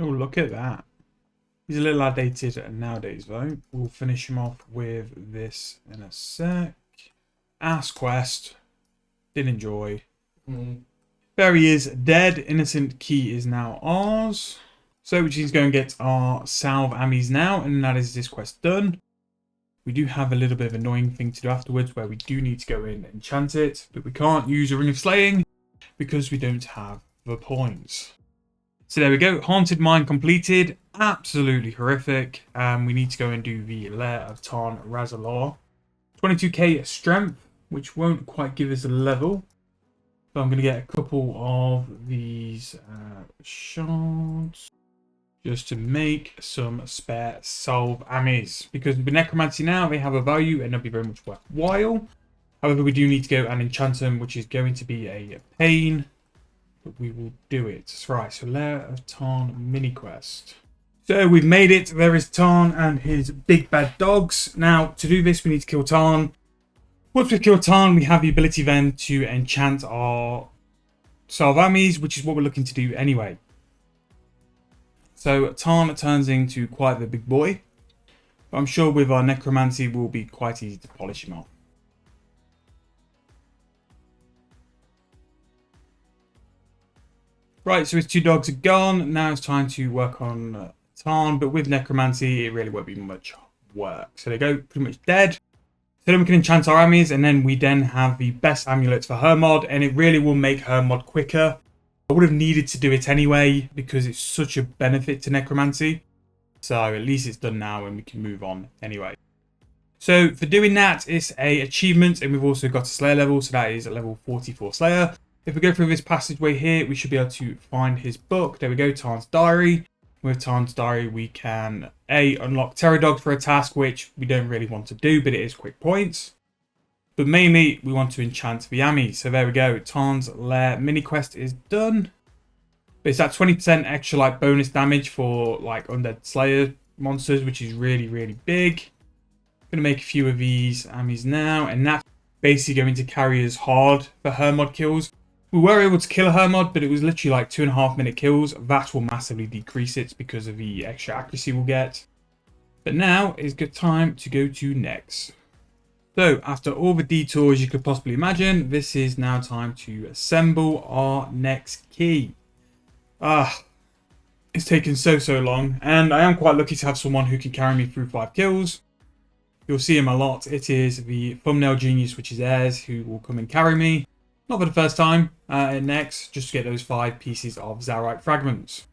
Oh, look at that. He's a little outdated nowadays, though. We'll finish him off with this in a sec. Ass quest. Did enjoy. There he is, dead. Innocent key is now ours. So, which is going to get our salve ammies now, and that is this quest done. We do have a little bit of annoying thing to do afterwards, where we do need to go in and enchant it, but we can't use a Ring of Slaying because we don't have the points. So there we go, Haunted Mine completed. Absolutely horrific. We need to go and do the Lair of Tarn Razalor. 22k strength, which won't quite give us a level. So I'm going to get a couple of these shards just to make some spare salve ammies. Because with Necromancy now, they have a value and they'll be very much worthwhile. However, we do need to go and enchant them, which is going to be a pain. But we will do it. That's right, so Lair of Tarn mini quest. So we've made it. There is Tarn and his big bad dogs. Now, to do this, we need to kill Tarn. Once we kill Tarn, we have the ability then to enchant our salve ammies, which is what we're looking to do anyway. So Tarn turns into quite the big boy. But I'm sure with our Necromancy, it will be quite easy to polish him off. Right, so his two dogs are gone. Now it's time to work on Tarn, but with Necromancy, it really won't be much work. So they go pretty much dead. So then we can enchant our ammies, and then we then have the best amulets for her mod, and it really will make her mod quicker. I would have needed to do it anyway, because it's such a benefit to Necromancy. So at least it's done now, and we can move on anyway. So for doing that, it's a achievement, and we've also got a Slayer level, so that is a level 44 Slayer. If we go through this passageway here, we should be able to find his book. There we go, Tarn's Diary. With Tarn's Diary, we can unlock Terror Dogs for a task, which we don't really want to do, but it is quick points. But mainly, we want to enchant the Ami. So there we go, Tarn's Lair mini quest is done. But it's that 20% extra like bonus damage for like Undead Slayer monsters, which is really, really big. I'm going to make a few of these Amis now, and that's basically going to carry us hard for her mod kills. We were able to kill a Hermod, but it was literally like 2.5 minute kills. That will massively decrease it because of the extra accuracy we'll get. But now is good time to go to next. So after all the detours you could possibly imagine, this is now time to assemble our next key. It's taken so long, and I am quite lucky to have someone who can carry me through 5 kills. You'll see him a lot. It is the thumbnail genius, which is Ayers, who will come and carry me. Not for the first time next, just to get those 5 pieces of Zarite fragments.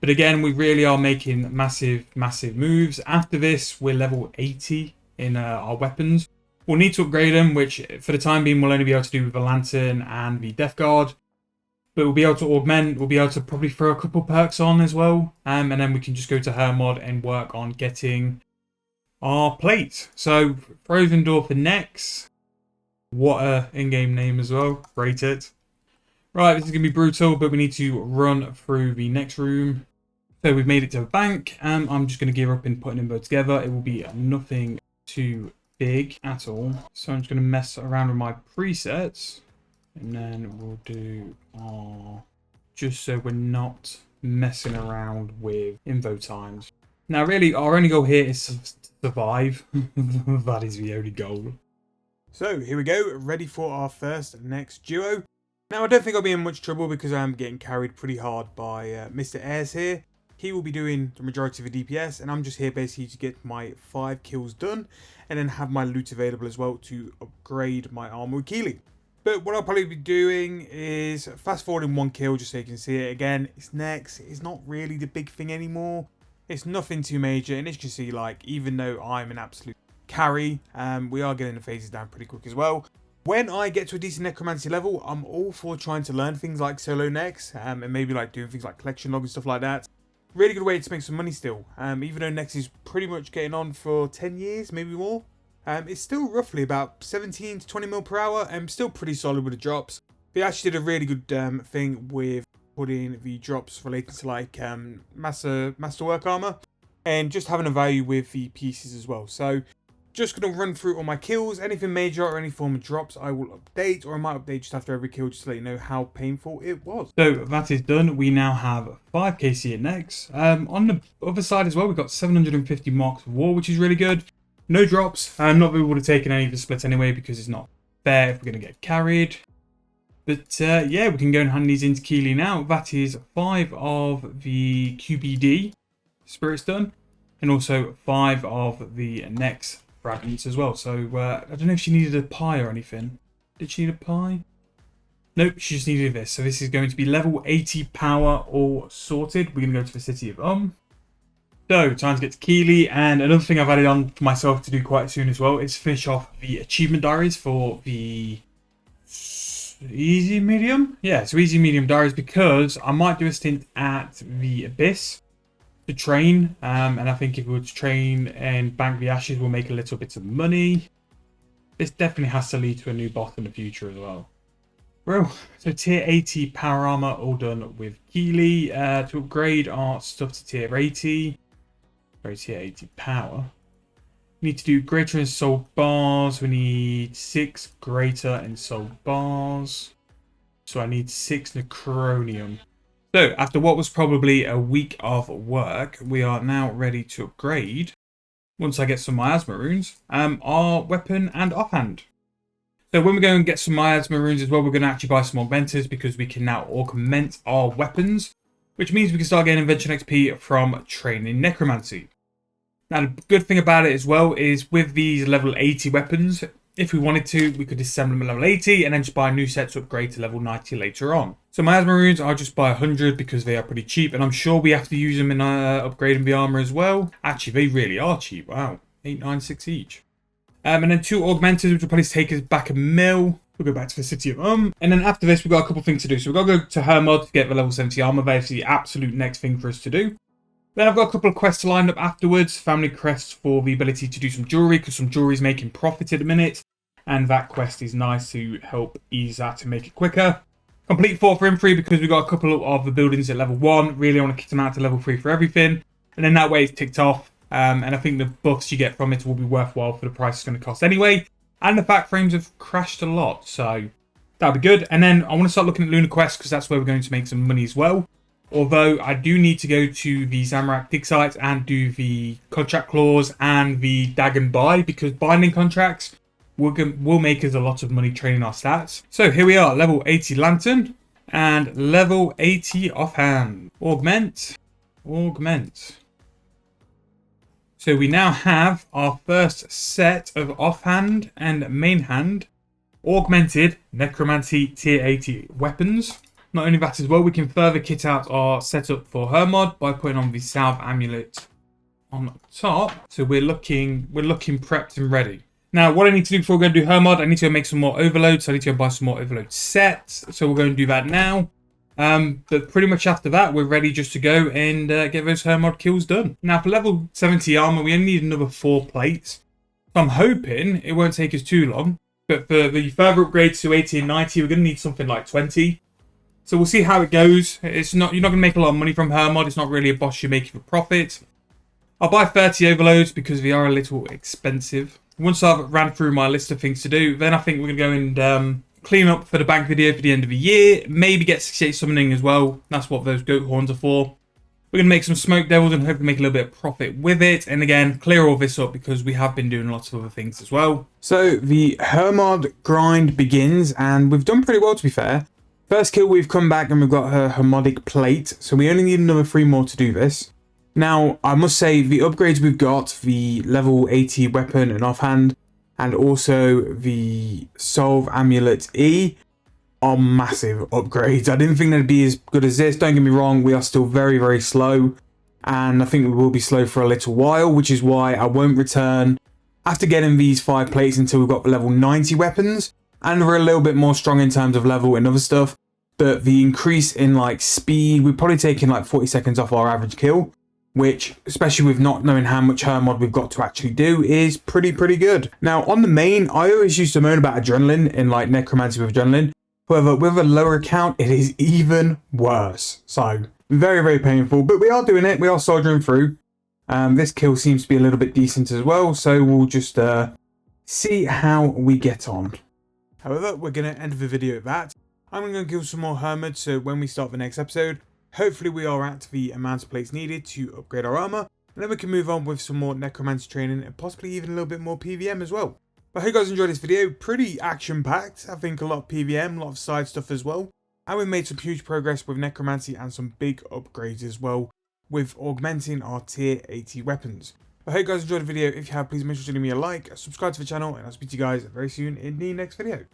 But again, we really are making massive moves. After this, we're level 80 in our weapons. We'll need to upgrade them, which for the time being, we'll only be able to do with the Lantern and the Death Guard. But we'll be able to augment, we'll be able to probably throw a couple perks on as well. And then we can just go to her mod and work on getting our plate. So, Frozen Door for next. What a in-game name as well. Rate it. Right, this is going to be brutal, but we need to run through the next room. So we've made it to the bank, and I'm just going to gear up in putting them both together. It will be nothing too big at all. So I'm just going to mess around with my presets, and then we'll do our... just so we're not messing around with info times. Now really, our only goal here is to survive. That is the only goal. So here we go, ready for our first next duo. Now I don't think I'll be in much trouble because I'm getting carried pretty hard by Mr. Ayers here. He will be doing the majority of the DPS, and I'm just here basically to get my 5 kills done and then have my loot available as well to upgrade my armor with Keely. But what I'll probably be doing is fast forwarding 1 kill just so you can see it again. It's next, it's not really the big thing anymore. It's nothing too major, and as you can see, like, even though I'm an absolute carry, we are getting the phases down pretty quick as well. When I get to a decent Necromancy level, I'm all for trying to learn things like solo Nex, and maybe like doing things like collection log and stuff like that. Really good way to make some money still. Even though Nex is pretty much getting on for 10 years, maybe more. It's still roughly about 17 to 20 mil per hour, and still pretty solid with the drops. They actually did a really good thing with putting the drops related to like masterwork armor, and just having a value with the pieces as well. So just going to run through all my kills. Anything major or any form of drops, I will update, or I might update just after every kill just to let you know how painful it was. So that is done. We now have 5 KC at next. On the other side as well, we've got 750 marks of war, which is really good. No drops. I'm not able to take any of the splits anyway because it's not fair if we're going to get carried. But yeah, we can go and hand these into Keely now. That is 5 of the QBD spirits done, and also 5 of the next fragments as well. So I don't know if she needed a pie or anything. Did she need a pie? Nope, she just needed this. So this is going to be level 80 power all sorted. We're going to go to the city of So time to get to Keely, and another thing I've added on for myself to do quite soon as well is finish off the achievement diaries for the easy medium. Yeah, so easy medium diaries, because I might do a stint at the Abyss to train, and I think if we were to train and bank the ashes, we'll make a little bit of money. This definitely has to lead to a new boss in the future as well. Bro, so tier 80 power armor all done with Keely. To upgrade our stuff to tier 80. Sorry, tier 80 power. We need to do greater ensouled bars. We need 6 greater ensouled bars. So I need 6 necronium. So after what was probably a week of work, we are now ready to upgrade, once I get some miasma runes, our weapon and offhand. So when we go and get some miasma runes as well, we're going to actually buy some augmenters, because we can now augment our weapons, which means we can start getting invention XP from training necromancy. Now the good thing about it as well is with these level 80 weapons, if we wanted to, we could assemble them at level 80 and then just buy a new set to upgrade to level 90 later on. So miasma runes, I'll just buy 100 because they are pretty cheap, and I'm sure we have to use them in upgrading the armor as well. Actually, they really are cheap. Wow, 896 each. And then 2 augmenters, which will probably take us back a mil. We'll go back to the city of And then after this, we've got a couple of things to do. So we've got to go to her mod to get the level 70 armor. That's the absolute next thing for us to do. Then I've got a couple of quests lined up afterwards. Family quests for the ability to do some jewelry, because some jewelry is making profit at the minute. And that quest is nice to help ease that to make it quicker. Complete fort for infantry, because we've got a couple of the buildings at level 1. Really, I want to kick them out to level 3 for everything. And then that way it's ticked off. And I think the buffs you get from it will be worthwhile for the price it's going to cost anyway. And the fact frames have crashed a lot, so that'll be good. And then I want to start looking at Lunar Quest, because that's where we're going to make some money as well. Although I do need to go to the Zamorak dig site and do the contract clause and the Daxten Wai, because binding contracts will make us a lot of money training our stats. So here we are, level 80 lantern and level 80 offhand. Augment. So we now have our first set of offhand and main hand augmented necromancy tier 80 weapons. Not only that as well, we can further kit out our setup for her mod by putting on the salve amulet on top. So we're looking prepped and ready. Now, what I need to do before we go and do her mod, I need to go make some more overloads. So I need to go buy some more overload sets. So we're going to do that now. But pretty much after that, we're ready just to go and get those her mod kills done. Now, for level 70 armor, we only need another 4 plates. So I'm hoping it won't take us too long. But for the further upgrades to 80 and 90, we're going to need something like 20. So we'll see how it goes. You're not going to make a lot of money from her mod. It's not really a boss you're making for profit. I'll buy 30 overloads because they are a little expensive. Once I've ran through my list of things to do, then I think we're going to go and clean up for the bank video for the end of the year. Maybe get 68 summoning as well. That's what those goat horns are for. We're going to make some smoke devils and hopefully make a little bit of profit with it. And again, clear all this up because we have been doing lots of other things as well. So the her mod grind begins, and we've done pretty well, to be fair. First kill, we've come back and we've got her Hermodic plate. So we only need another 3 more to do this. Now, I must say, the upgrades we've got, the level 80 weapon and offhand, and also the Solve Amulet E, are massive upgrades. I didn't think they'd be as good as this. Don't get me wrong, we are still very, very slow. And I think we will be slow for a little while, which is why I won't return after getting these 5 plates until we've got the level 90 weapons. And we're a little bit more strong in terms of level and other stuff. But the increase in like speed, we're probably taking like 40 seconds off our average kill, which, especially with not knowing how much her mod we've got to actually do, is pretty good. Now, on the main, I always used to moan about adrenaline in like necromancy with adrenaline. However, with a lower account, it is even worse. So, very, very painful. But we are doing it. We are soldiering through. This kill seems to be a little bit decent as well, so we'll just see how we get on. However, we're going to end the video at that. I'm going to kill some more hermits, so when we start the next episode, hopefully we are at the amount of plates needed to upgrade our armor, and then we can move on with some more necromancy training and possibly even a little bit more PVM as well. But I hope you guys enjoyed this video. Pretty action-packed. I think a lot of PVM, a lot of side stuff as well. And we made some huge progress with necromancy and some big upgrades as well, with augmenting our tier 80 weapons. I hope you guys enjoyed the video. If you have, please make sure to leave me a like, subscribe to the channel, and I'll speak to you guys very soon in the next video.